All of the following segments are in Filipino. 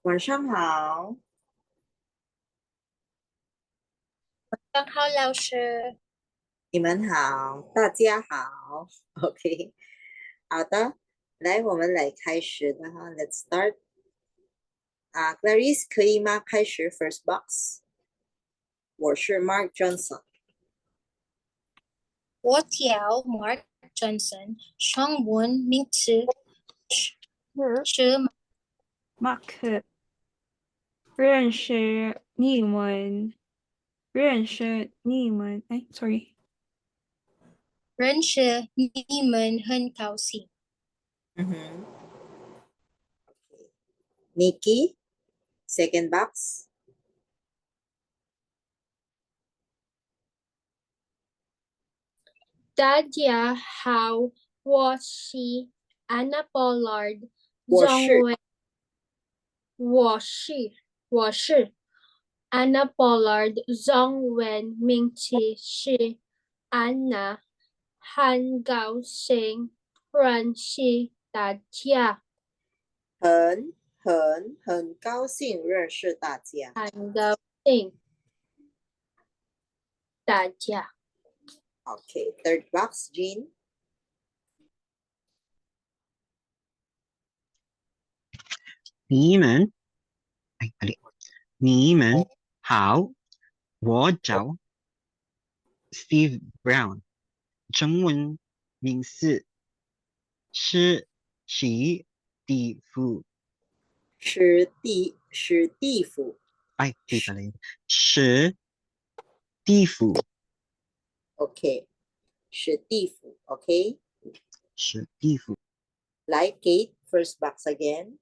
晚上好，刚好老师，你们好，大家好，OK，好的，来，我们来开始的哈，Let's start。Clarice 可以吗？开始 first box。我是 Mark Johnson。我叫 Mark Johnson，中文名字是马克，认识你们，哎，sorry，认识你们很高兴。嗯哼，Nikki second box。大家好，我是 Anna Pollard，我是我是 Anna Pollard，中文名字是安娜，很高兴认识大家。很高兴认识大家。很高兴大家。OK，third box，Jean。你们，你们好，我叫 Steve Brown，中文名字是史蒂夫，史蒂夫哎，对不对？史蒂夫， ，OK，史蒂夫，OK。史蒂夫。来，Kate first box again。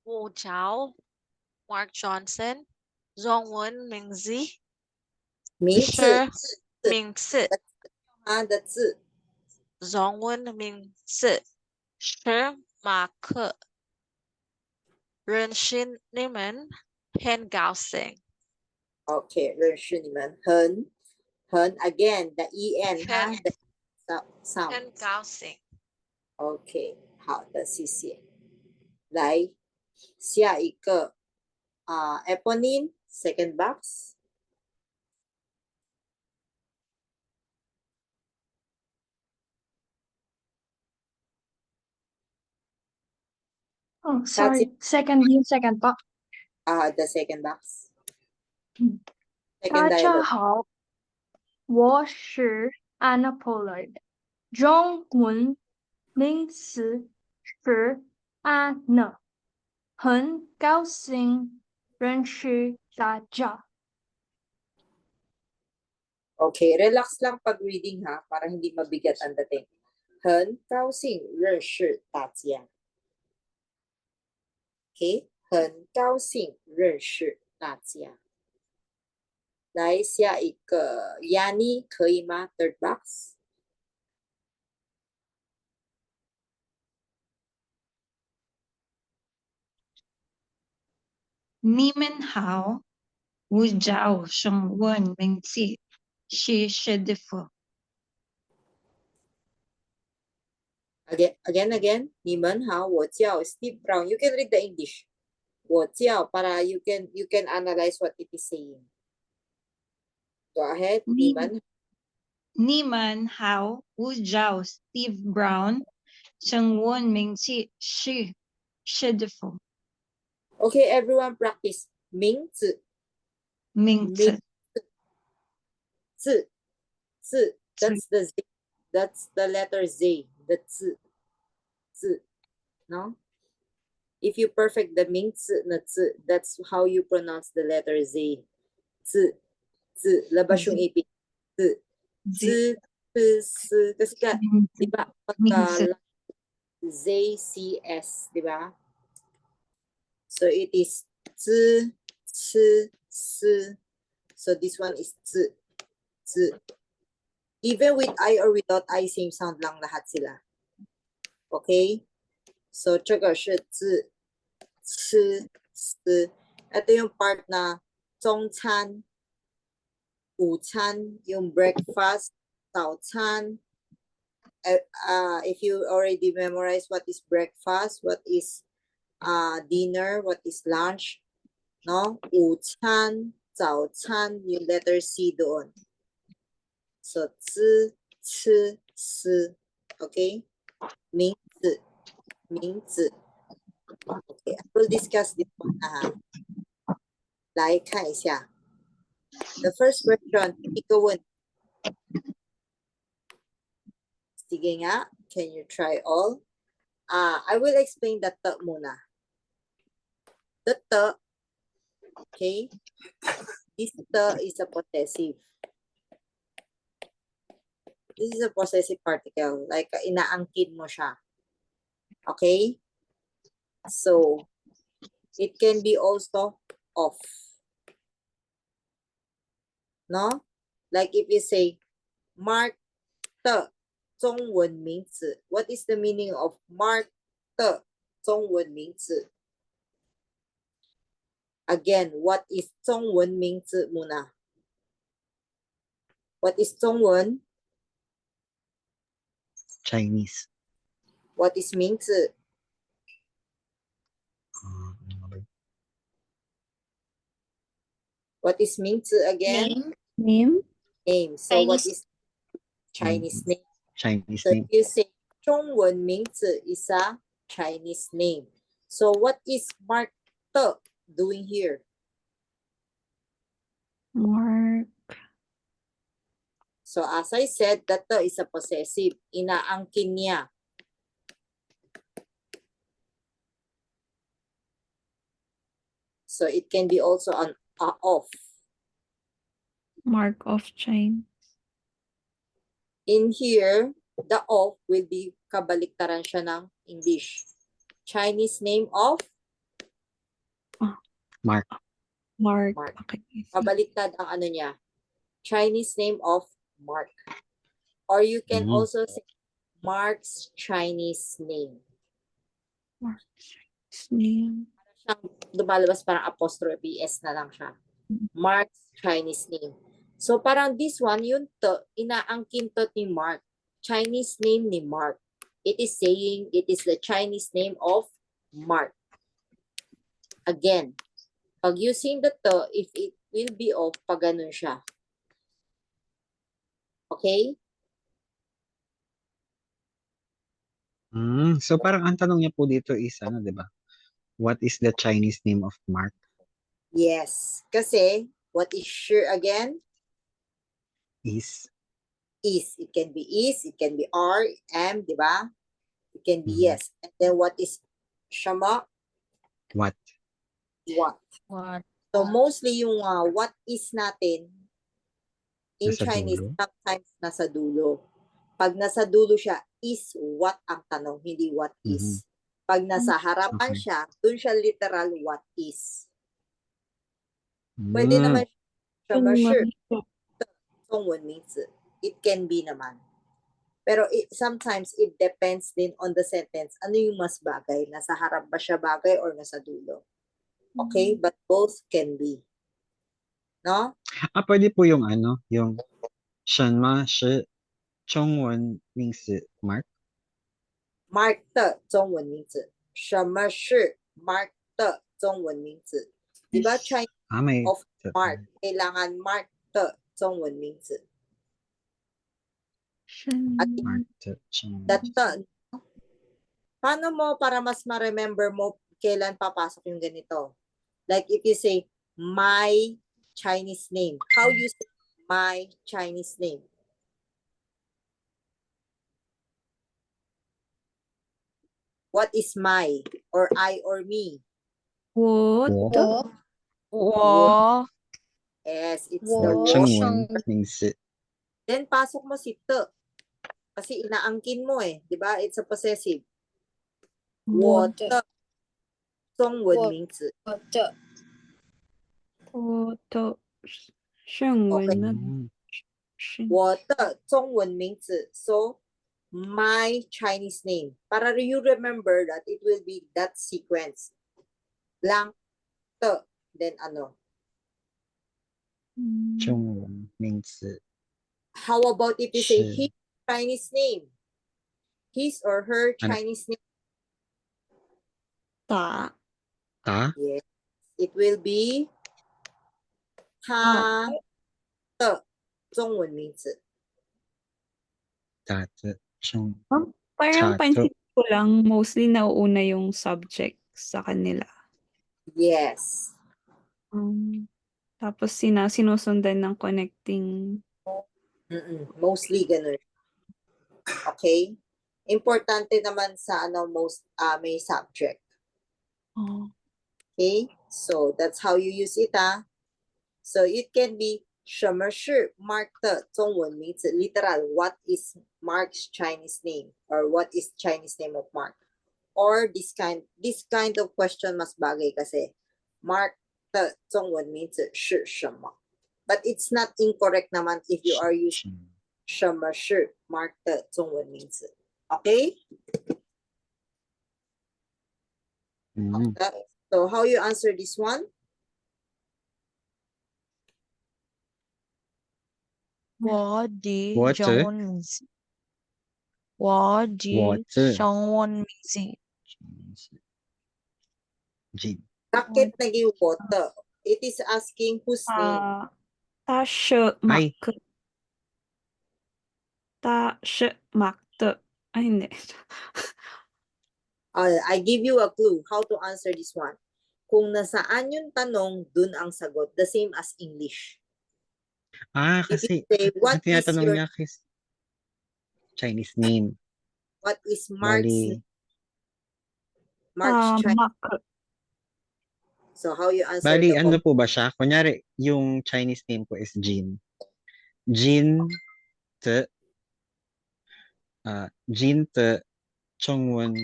我叫 Mark Johnson，中文名字名字是名字，他的字中文名字是马克，认识你们很高兴， ，OK，认识你们很 again 的 en 哈的 sound，很高兴。 OK，好的，谢谢。来下一个Eponine second box。哦，sorry，second box。the second box。大 second 家 dialogue。好，我是 Anna Pollard，中文名字是安娜，很高兴认识大家。OK，relax lang pag reading ha, para hindi mabigat ang dating. 很高兴认识大家。OK，很高兴认识大家。来下一个 Yani 可以吗？Third box。你们好，我叫中文名字是史蒂夫。Again. 你们好，我叫 Steve Brown. You can read the English. 我叫 para you can analyze what it is saying. Go ahead. 你们好，我叫 Steve Brown，中文名字是史蒂夫。Okay, everyone practice. 名字名字字 That's the Z. That's the letter Z. The 字 no? If you perfect the 名字na 字 that's how you pronounce the letter Z. 字 labas yung ipin. 字 kasi ka, di ba, pagka ZCS, di ba? So it is 字 so this one is 字 even with I or without I, same sound lang lahat sila. Okay? So 这个是字 ito yung part na 中餐 午餐 yung breakfast 早餐 if you already memorized what is breakfast, what is dinner, what is lunch, no? 午餐, 早餐, yung letter C doon. So, 吃, 吃, 吃. Okay? 名字, 名字. Okay, I will discuss this one na ha. 来看一下. The first question, 第一个问. Sige nga, can you try all? I will explain the te muna. The te, okay? This te is a possessive. This is a possessive particle, like inaangkin mo siya. Okay? So, it can be also of. No? Like if you say, Mark the 中文名字. What is the meaning of Mark the 中文名字? Again, what is 中文名字 muna? What is 中文? Chinese. What is 名字? What is 名字 again? Name. Name. So what Chinese. is Chinese name? Chinese So name. you say 中文名字 is a Chinese name. So what is Mark the doing here? Mark. So as I said, the te is a possessive. Inaangkin niya. So it can be also an of. Mark of China. In here, the of will be kabaliktaran siya ng English. Chinese name of Mark. Mark. Mark. Okay. Kabaliktad ang ano niya. Chinese name of Mark. Or you can Mm. also say Mark's Chinese name. Mark's name. Siyang lumalabas parang apostrophe S na lang siya. Mark's Chinese name. So parang this one, yun to, inaangkin to ni Mark. Chinese name ni Mark. It is saying it is the Chinese name of Mark. Again, pag using the to, if it will be of, pag ganun siya. Okay? So parang ang tanong niya po dito is ano, 'di ba? What is the Chinese name of Mark? Yes. Kasi, what is sure again? Is. Is. It can be is, it can be are, am, di ba? It can be Mhm. yes. And then what is shama? What? What. What? So mostly yung what is natin in Nasa Chinese dulo? sometimes nasa dulo. Pag nasa dulo siya, is what ang tanong, hindi what is. Pag nasa harapan Okay. siya, dun siya literal what is. Pwede Mm. naman siya ma-sure. 中文名字. It can be naman. Pero sometimes it depends din on the sentence. Ano yung mas bagay? Nasa harap ba siya bagay or nasa dulo? Okay? But both can be. No? Pwede po yung ano, yung 什么是中文名字 Mark? Mark 的中文名字。什么是 Mark 的中文名字？di ba Chinese May of Mark, kailangan Mark 的中文名字。At Mark the Chinese. that paano mo para mas ma-remember mo kailan papasok yung ganito? Like if you say, my Chinese name. How you say my Chinese name? What is my or I or me? What? Wo. Wo. Yes, it's Wo. the Or wo. 中文名字. Then pasok mo si te. Kasi inaangkin mo eh, 'di ba? It's a possessive. 我的中文名字. 我的中文 Okay. 的 Mm. 是我的中文名字. So, my Chinese name. Para you remember that it will be that sequence. Lang, te, then ano. 中文名字 How about if you say是 his Chinese name? his or her Ano? Chinese name. Ta. Ta? Yes. It will be 他的中文名字。 Ta. Chung. Parang Chato. pansin ko lang, mostly nauuna yung subject sa kanila. Yes. Tapos sinusundan ng connecting. Mostly ganun. Okay? Importante naman sa may subject. Oh. Okay? So that's how you use it, So it can be 什么是 Mark 的中文名字 literal, what is Mark's Chinese name? Or what is Chinese name of Mark? Or this kind of question mas bagay kasi Mark 的中文名字是什么? But it's not incorrect naman if you are using 什么是 Mark 的中文名字. Okay? So how you answer this one? 我的我的中文名字。我的中文名字。 G. Bakit naging water? It is asking whose name. Ta shi mak. Ta shi mak. Ay, hindi. I give you a clue how to answer this one. Kung nasaan yung tanong, dun ang sagot. The same as English. If Kasi you say, what is tinatanong your niya kay Chinese name. what is Mark's Bali, Chinese? Mak. So how you answer bali the ano po ba siya? Kunyari, yung Chinese name ko is Jin. Jin Te. Jin Te Chongwen.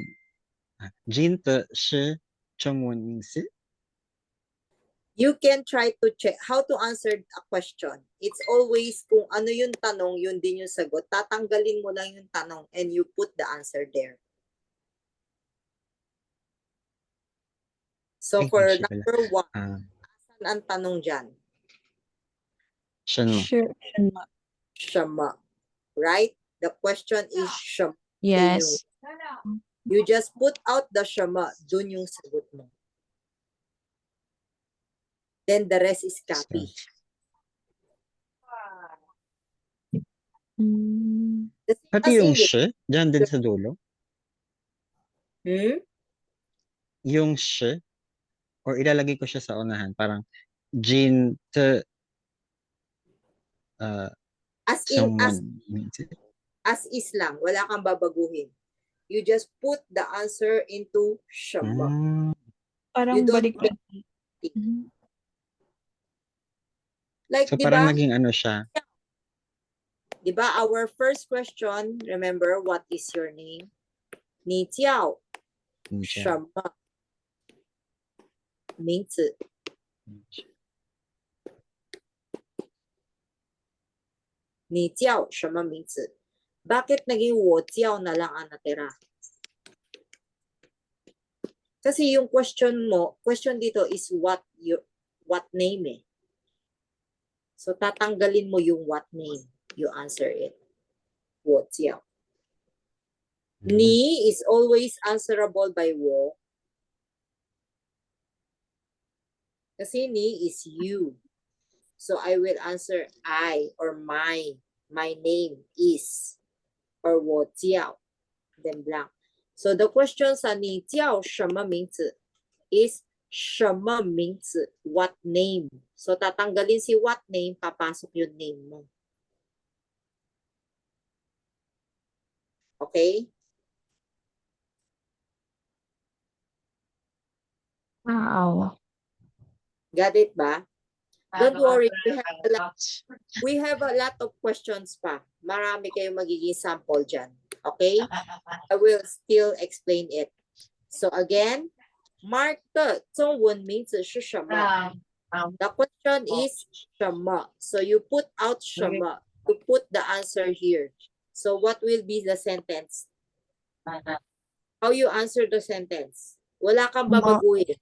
Jin Te Shi Chongwen Mingsi. You can try to check how to answer a question. It's always kung ano yung tanong, yun din yung sagot. Tatanggalin mo lang yung tanong and you put the answer there. So Ay, for hindi pala. number 1, saan ang tanong dyan? Shenma. Shama. Right? The question is shama. Yes. You just put out the shama, dun yung sagot mo. Then the rest is copy. Pati yung shi, dyan din sa dulo. Yung shi, or ilalagay ko siya sa unahan, parang Jin Te As in, Chongwen. as is lang, wala kang babaguhin. You just put the answer into shama. Parang You don't balik. Like, So di parang ba? naging ano siya. Di ba, our first question, remember, what is your name? Ni Jiao. Shama. Mingzi. Ni Jiao, shama mingzi. Bakit naging wo jiao na lang ang natira? Kasi yung question dito is what name eh. So tatanggalin mo yung what name. You answer it. Wo jiao. Ni is always answerable by wo. Kasi ni is you. So I will answer I or my. My name is. Or wo jiao. Then blank. So the question sa ni jiao 什么名字 is 什么名字 what name. So tatanggalin si what name, papasok yung name mo. Okay? Wow. Got it ba? Don't worry, we have a lot of questions pa. Marami kayong magiging sample dyan. Okay? I will still explain it. So again, Mark 的中文名字是什么? The question is 什么? So you put out 什么 to put the answer here. So what will be the sentence? How you answer the sentence? Wala kang babaguhin.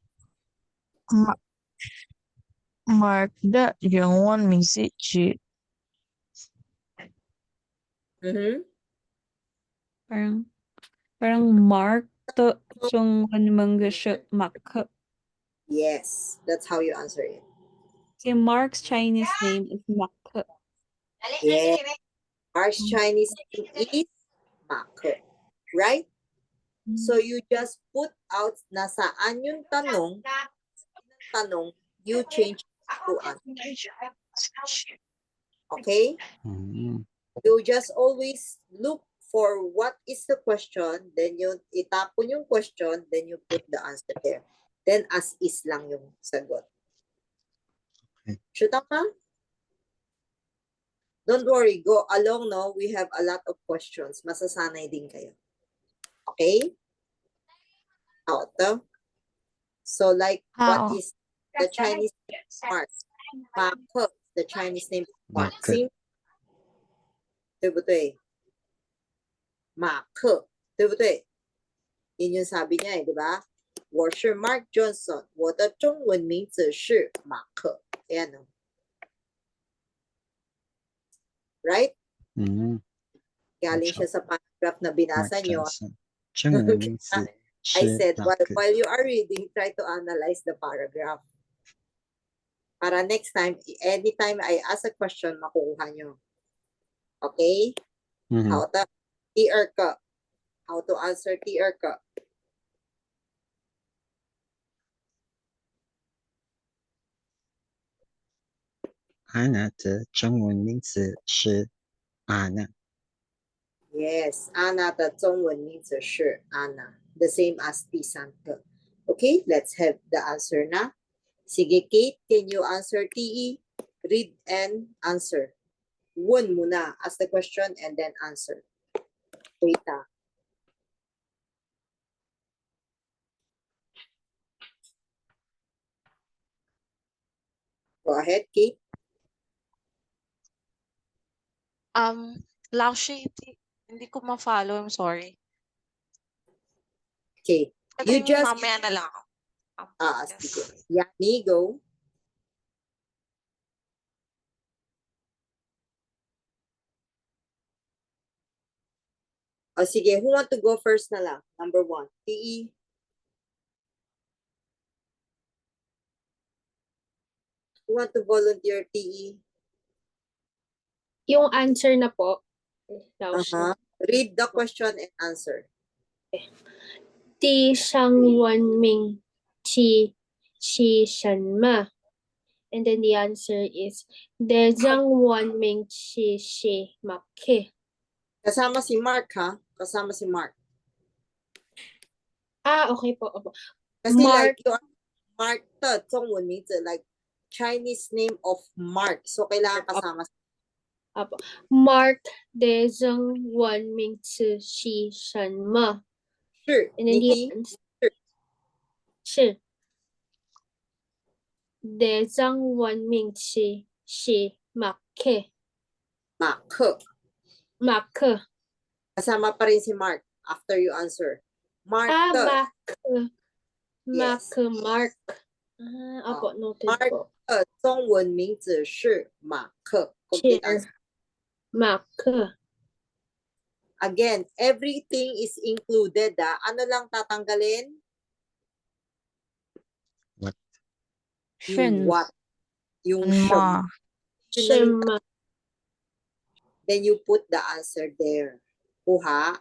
Mark 的中文名字是 Parang Parang Mark to Jongwon Menggeshi Mak. Yes, that's how you answer it. Si Mark's Chinese name is Mak. Yes. Mark's Chinese name is Mak. Right? So you just put out nasaan yung tanong, you change to answer. Okay? Mm. You just always look for what is the question, then you itapon yung question, then you put the answer there. Then as is lang yung sagot. Okay. Should tama? Don't worry, go along, no? We have a lot of questions. Masasanay din kayo. Okay? Out. So like, what is the Chinese name of Mark? Mark. The Chinese name of Mark. Mark. Sing. 对不对？马克，对不对？yun yung sabi niya, di ba? 我是 Mark Johnson. 我的中文名字是马克. Ayan, no? Right? Mm. Galing siya sa paragraph na binasa Mark niyo. Johnson. 中文名字 I 是 said, Mark. while you are reading, try to analyze the paragraph. Para next time, anytime I ask a question, makukuha nyo. Okay? Mhm. How to TR ka. How to answer TR ka. Anna 的中文名字是 Anna. Yes, Anna 的中文名字是 Anna. The same as 第三个. Okay, let's have the answer na. Sige, Kate, can you answer TE? Read and answer. One muna. Ask the question and then answer. Wait ah. Go ahead, Kate. Laushi, hindi ko ma-follow. I'm sorry. Okay. Pwede You just... mamaya na lang ako. sige. Yani, go. O sige, who want to go first na lang? Number 1. TE. Who want to volunteer, TE? Yung answer na po. Read the question and answer. 地上文明其什么? And then the answer is 地上文明其马克. Kasama si Mark, ha? Kasama si Mark. Okay po. Opo. Kasi Mark. like, you are Mark 的中文名字 like Chinese name of Mark. So, kailangan kasama. Opo. Mark 地上文明其什么? Sure. And then Nikki? the answer 是地上文明其马克. Mark. Kasama pa rin si Mark after you answer. Mark 的 Yes. Mark. Opo, noted Mark po. 的中文名字是马克. Complete answer. Mark. Again, everything is included. Ano lang tatanggalin? What? Yung what? Yung Ma. Shema. Then you put the answer there. Kuha.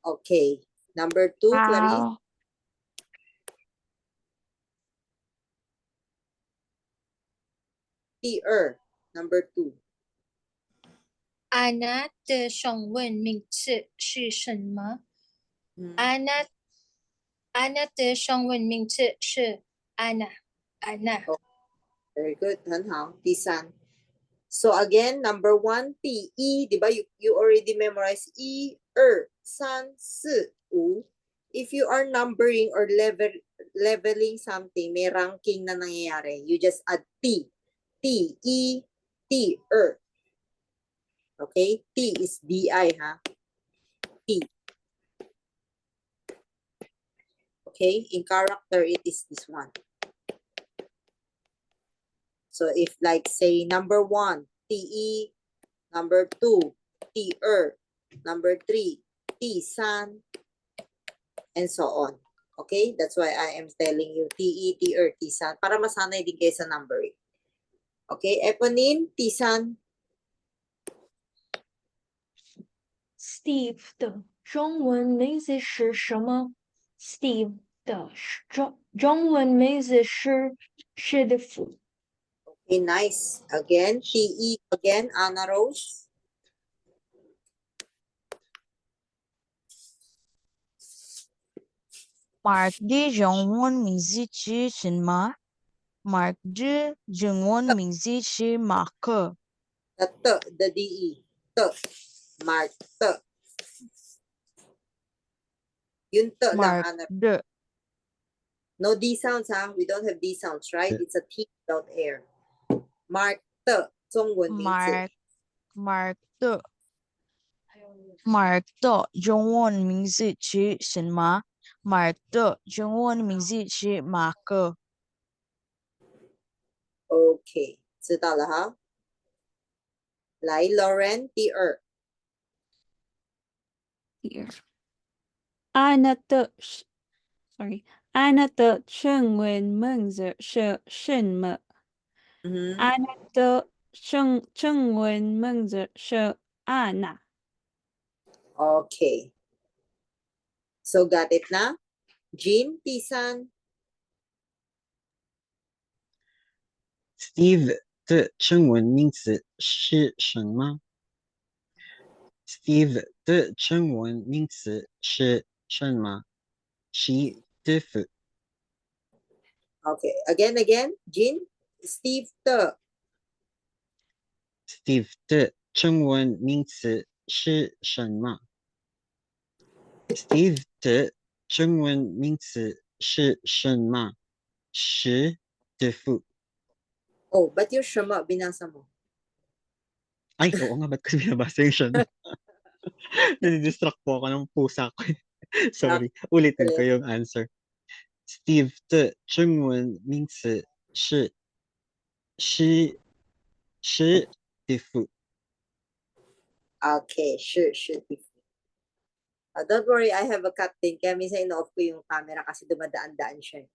Okay. Number 2, Clarice. Number 2. 安娜的中文名字是什么？安娜的中文名字是安娜。Very good. 很好。第三. So again, number 1, T, E, di ba? You already memorized E, san, si, u. If you are numbering or leveling something, may ranking na nangyayari. You just add T. T, E, T, Okay? T is BI, ha? T. Okay? In character, it is this one. So if like say number 1, TE, number 2, TR, number 3, 第三 and so on. Okay? That's why I am telling you TE, TR, 第三 para masanay din kayo sa numbering. Okay? Eponine, 第三 Steve 的中文名字是什么？Steve 的中文名字是史蒂夫。 Okay, nice. Again, TE again, Anna Rose. Mark 的中文名字是什么？Mark 的中文名字是马克。 The DE. Mark, Yun lang, Mark Anna. 的 No D sounds, huh? We don't have D sounds, right? It's a T without air. Mark, 中文名字 Mark 的 Mark 的中文名字是什么？Mark 的中文名字是马克。 Okay, 知道了哈。来 Lauren, 第二 Here. Anna 的sorry. Anna 的中文名字是什么？Anna 的中文名字是 Anna. Okay. So got it na? Jean, 第三 Steve 的中文名字是什么？Steve 的中文名字是什么？史蒂夫。 Okay, again. Jean, Steve 的 Steve 的中文名字是什么？Steve 的中文名字是什么？史蒂夫。 Oh, ba't yung 什么 binasa mo? Ay, oo nga, ba't ko binabasa yung siya? Nadidistract po ako ng pusa ko. Sorry, ulitin ko yung answer. Steve 的中文名字是史蒂夫。 Okay, sure. Don't worry, I have a cat din. Kaya minsan ino-off ko yung camera kasi dumadaan-daan siya.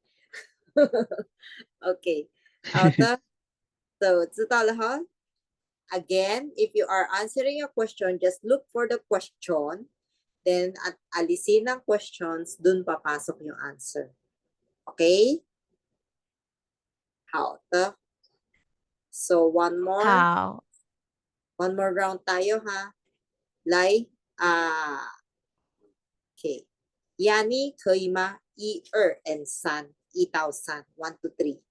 Okay. So, 知道了哈? Again, if you are answering a question, just look for the question. Then, at alisin ng questions, dun papasok yung answer. Okay? How? So, one more. How? One more round tayo ha. Lai, okay. Yani, 可以吗? 1, 2, and 3. 1到3. 1 to 3.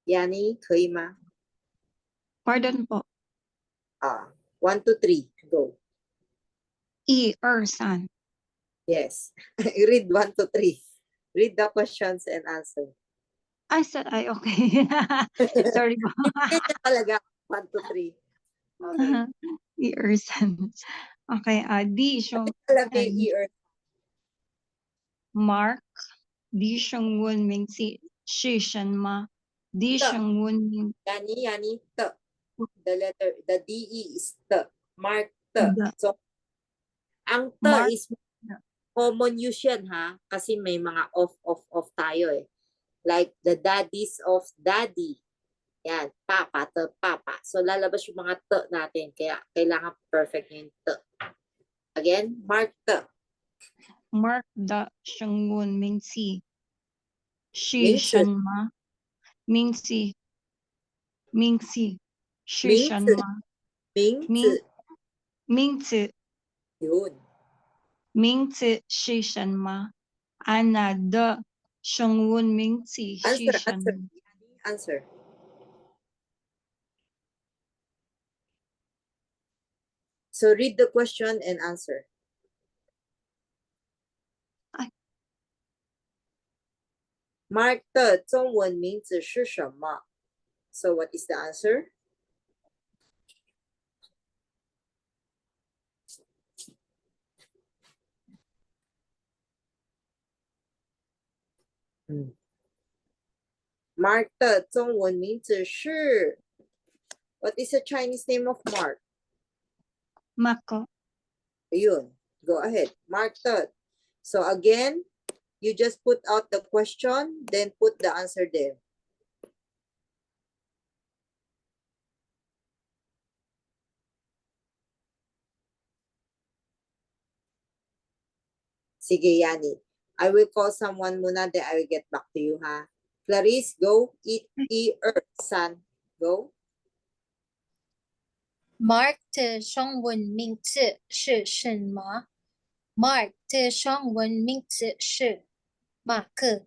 Yani, 可以吗? Pardon po. 1 to 3. Go. 1, 2, 3. Yes. Read 1 to 3. Read the questions and answer. I said I okay. Sorry po. Kaya talaga. 1 to 3. Okay. 1, 2, 3. Okay, di siyang Talaga yung Mark, di siyang won ming si shan ma. Di siyang won ming Yani, t. The DE is t. Mark t. The- So, ang t Mark- is common use yan ha. Kasi may mga off tayo eh. Like the daddies of daddy. Yan, papa, t, papa. So, lalabas yung mga t natin. Kaya, kailangan perfect yung t. Again, mark t. Mark da siyang won ming si Ming shan ma. Ming si shi Ming shan zi. ma. Ming Ming- zi. Ming zi Yun. Ming zi shi shan ma. Ana da siyang won ming si shi Answer, shan answer. ma. Answer. So read the question and answer. Ay. Mark 的中文名字是什么? So what is the answer? Mark 的中文名字是 What is the Chinese name of Mark? Mako. Ayun. Go ahead. Mark 的. So again, you just put out the question, then put the answer there. Sige, Yani. I will call someone muna, then I will get back to you, ha? Clarice, go. San, go. Mark 的中文名字是什么？Mark 的中文名字是马克。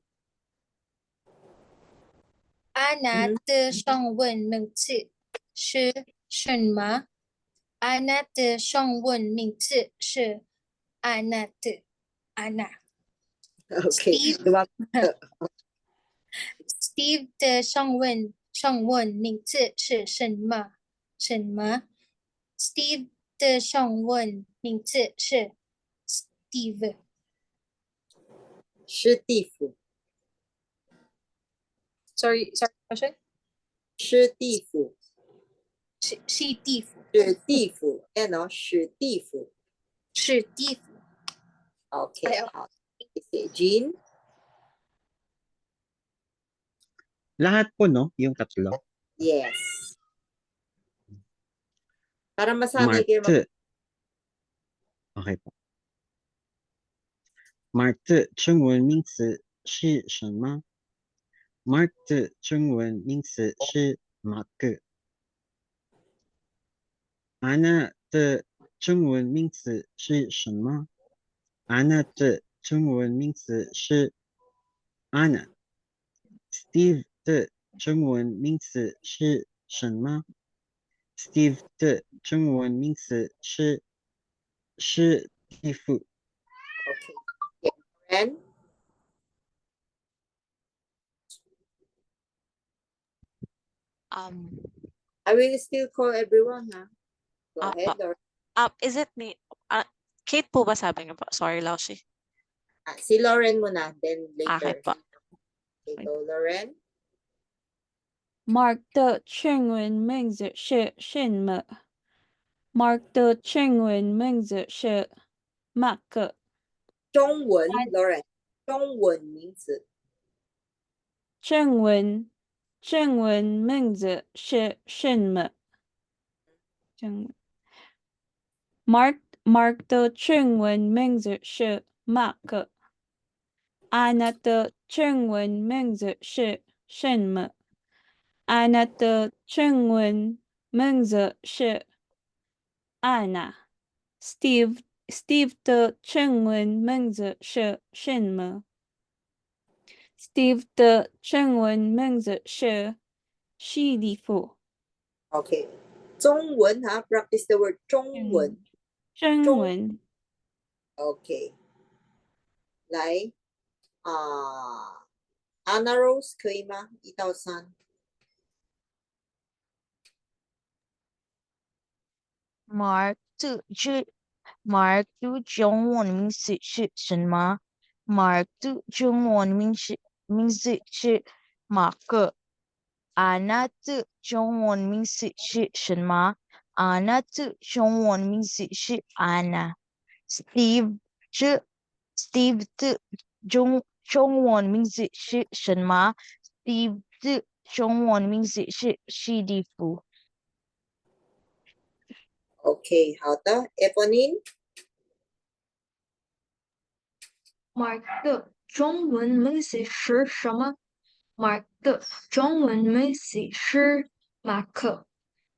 安娜的中文名字是什么？安娜的中文名字是安娜的安娜。Okay. Steve 的中文名字是什么？Steve 的中文名字是 Steve。是地府。Sorry, question? 是地府。是地府。是地府。ano? 是地府。是地府。Okay. Jean? Lahat po, no? Yung tatlo. Yes. Para masanay kayo Mark. Okay po. Mark 的中文名字是什么？ Mark 的中文名字是马克。Anna 的中文名字是什么？ Anna 的中文名字是 Anna。Steve 的中文名字是什么？ Steve 的中文名字是地府。Okay. And? I will still call everyone, ha? Go ahead, or Is it me? Kate po ba sabi niyo po? Sorry, Laushi. si Lauren muna, then later. Okay po. Okay, go, Lauren. Mark 的中文名字是什么？ Mark 的中文名字是马克。中文 Lauren. 中文名字。中文名字是什么？ Mark 的中文名字是马克。Anna 的中文名字是什么？ Anna 的中文名字是 Anna。Steve 的中文名字是什么？ Steve 的中文名字是西里夫。 Okay. 中文 ha? Practice the word 中文。中文。 Okay. 来Anna Rose 可以吗？1到3。Mark 的中文名字是什么？ Mark 的中文名字是马克。Anna 的中文名字是什么？ Anna 的中文名字是 Anna。Steve 的中文名字是什么？ Steve 的中文名字是史蒂夫。Okay, 好的。Eponine? Mark 的中文名字是什么？ Mark 的中文名字是马克。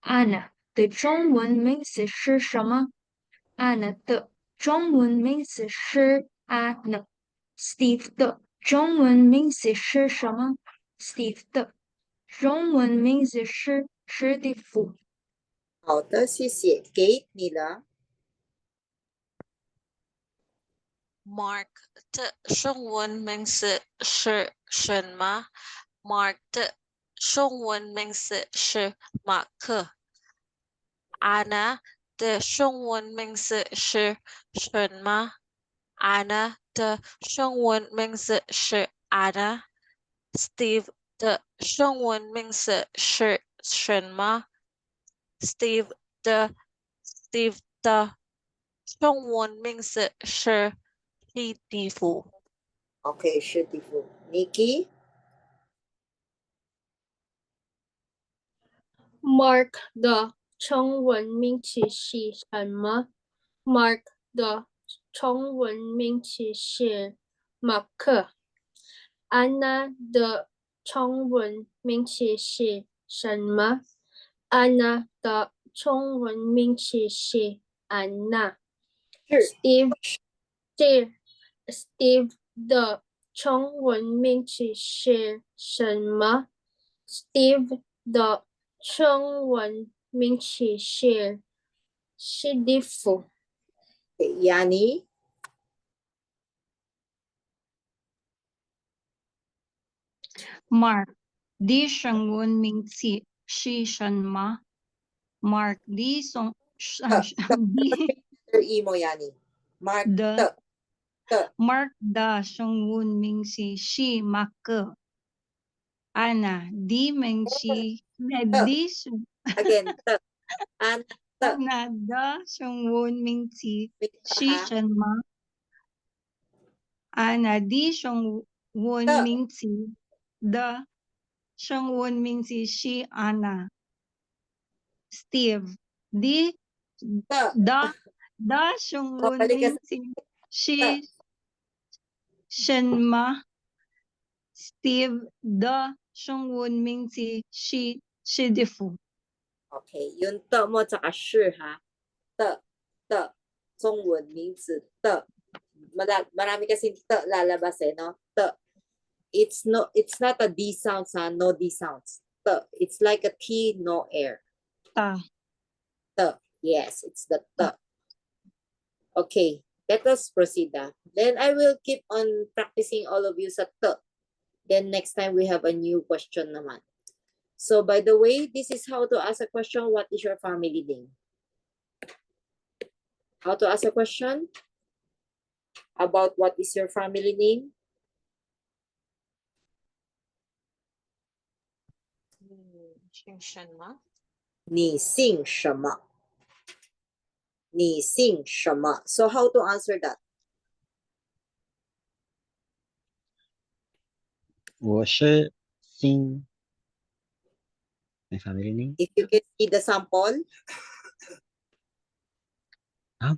Anna 的中文名字是什么？ Anna 的中文名字是 Anna。Steve 的中文名字是什么？ Steve 的中文名字是史蒂夫。好的，谢谢。Kate，你了。Mark 的中文名字是什么？ Mark 的中文名字是马克。Anna 的中文名字是什么？ Anna 的中文名字是 Anna。Steve 的中文名字是什么？Steve 的中文名字是史蒂夫。 Okay, 史蒂夫。Nikki? Mark 的中文名字是什么？Mark 的中文名字是马克。Anna 的中文名字是什么？Anna 的中文名字是安娜。是 Steve 的中文名字是什么？Steve 的中文名字是史蒂夫。Okay, Yanni? Mark 的中文名字是什么？Mark 的中Letter E mo, Yanni. Mark The- the. Mark 的中文名字是马克。Anna 的名字的中 Again, the. And the. Anna 的中文名字是Ha? 什么？Anna 的中文的名字的中文名字是 Anna。Steve 的的中文balik ka名字是什么？Steve 的中文名字是史蒂夫。 Okay, yung the mo tsaka 是 ha. The. 中文名字的。Marami kasi the lalabas eh, no? The. It's not a D sounds ha, no D sounds. The. It's like a T, no air. The. Yes, it's the the. Okay, let us proceed. Then I will keep on practicing all of you sa the. Then next time we have a new question naman. So by the way, this is how to ask a question. What is your family name? How to ask a question about what is your family name? 姓什么？你姓什么？你姓什么？ So how to answer that? 我是姓 my family name? If you can see the sample,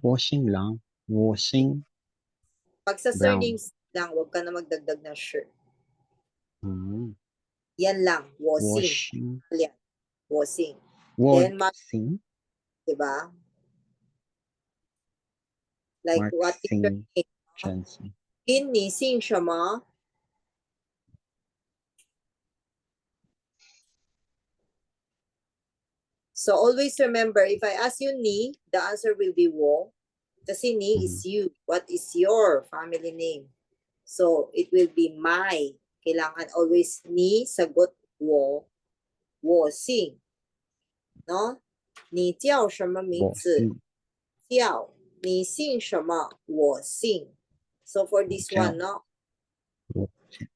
我姓lang. 我姓 pag sa Brown. surnames lang, huwag ka na magdagdag ng sure. 嗯 Yan lang, 我我姓. 姓 Yan, 我姓. 我 Then, 姓 diba? Like, Mark what is your Singh name? Johnson. 你姓什么? So always remember, if I ask you ni, the answer will be wo. Kasi ni is you. What is your family name? So it will be my. Kailangan always ni, sagot wo, wo sing. No? 你叫什么名我字？姓叫。你姓什么？我姓。So for this one, no? 我姓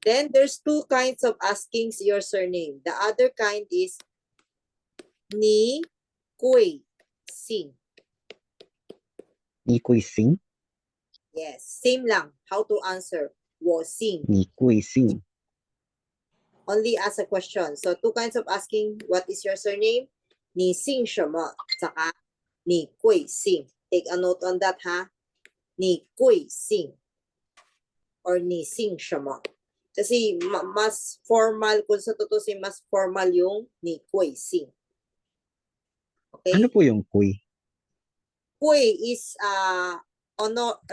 Then there's two kinds of asking your surname. The other kind is 你贵姓. 你贵姓 Yes, same lang. How to answer? 我姓. 你贵姓 Only ask a question. So two kinds of asking, what is your surname? 你姓什么? Saka 你贵姓. Take a note on that, ha? 你贵姓 or 你姓什么? Kasi mas formal, kung sa tutusin, mas formal yung 你贵姓. Okay? Ano po yung kuy? Kuy is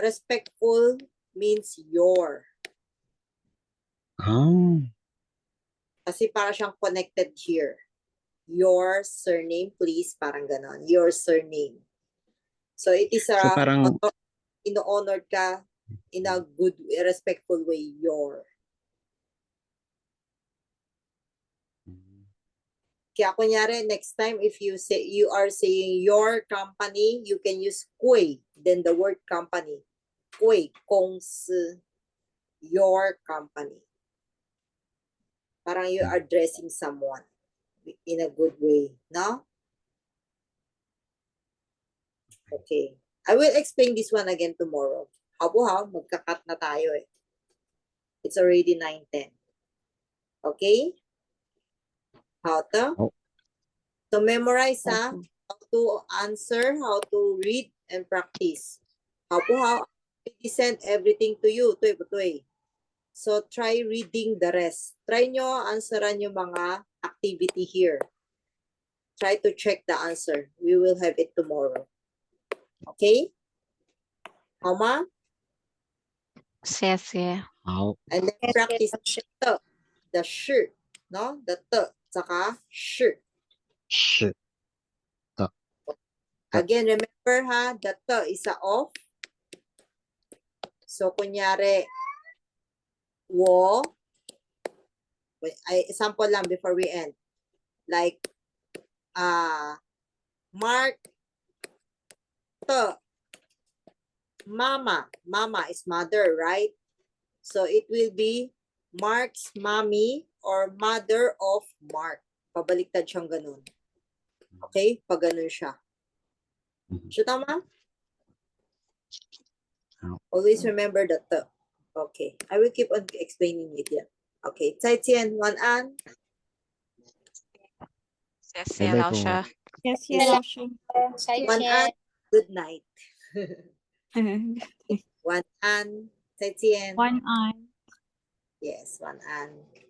respectful means your. Kasi para siyang connected here. Your surname, please. Parang ganon. Your surname. So it is So parang ino-honored ka in a good, respectful way. Your. Kaya kunyari, next time, if you say you are saying your company, you can use kuy, then the word company. Kuy, 公司, your company. Parang you are addressing someone in a good way, no? Okay. I will explain this one again tomorrow. Habo, magka-cut na tayo eh. It's already 9:10. Okay? How to? Oh. So memorize, ha? Okay. How to answer, how to read, and practice. How I send everything to you. Tuloy. So try reading the rest. Try nyo answeran yung mga activity here. Try to check the answer. We will have it tomorrow. Okay? Mama? 谢谢。 好， And then practice the sh, no? The t, saka sh. 是 Again, remember ha, the t is a off. So, kunyari, wo, example lang before we end. Like, Mark, t, mama. Mama is mother, right? So, it will be Mark's mommy or mother of Mark. Pabaliktad siyang ganun. Okay? Pag ganun siya. So, tama? Always remember the t. Okay. I will keep on explaining it. Yeah. Okay. 再见, 晚安. 谢谢拜拜老师。谢谢老师。再晚安.见。 Good night. 晚安. 再见. 晚安。 Yes, 晚安.